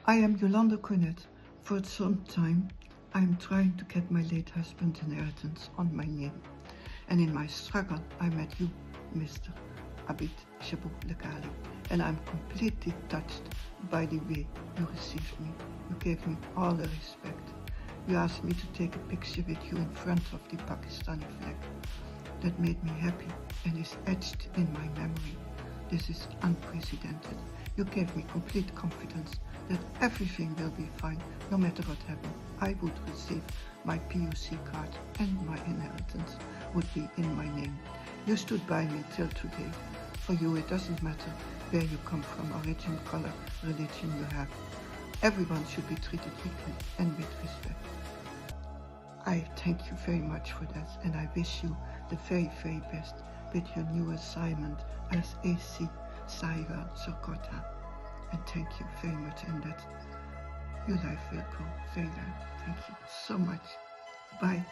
I am Yolande Cornet. For some time, I am trying to get my late husband's inheritance on my name. And in my struggle, I met you, Mr. Abid Shabbir Leghari. And I'm completely touched by the way you received me. You gave me all the respect. You asked me to take a picture with you in front of the Pakistani flag. That made me happy and is etched in my memory. This is unprecedented. You gave me complete confidence that everything will be fine, no matter what happens. I would receive my PUC card and my inheritance would be in my name. You stood by me till today. For you, it doesn't matter where you come from, origin, color, religion you have. Everyone should be treated equally and with respect. I thank you very much for that, and I wish you the very, very best with your new assignment as AC Saira Sokota. And thank you very much, and that your life will go very well. Thank you so much. Bye.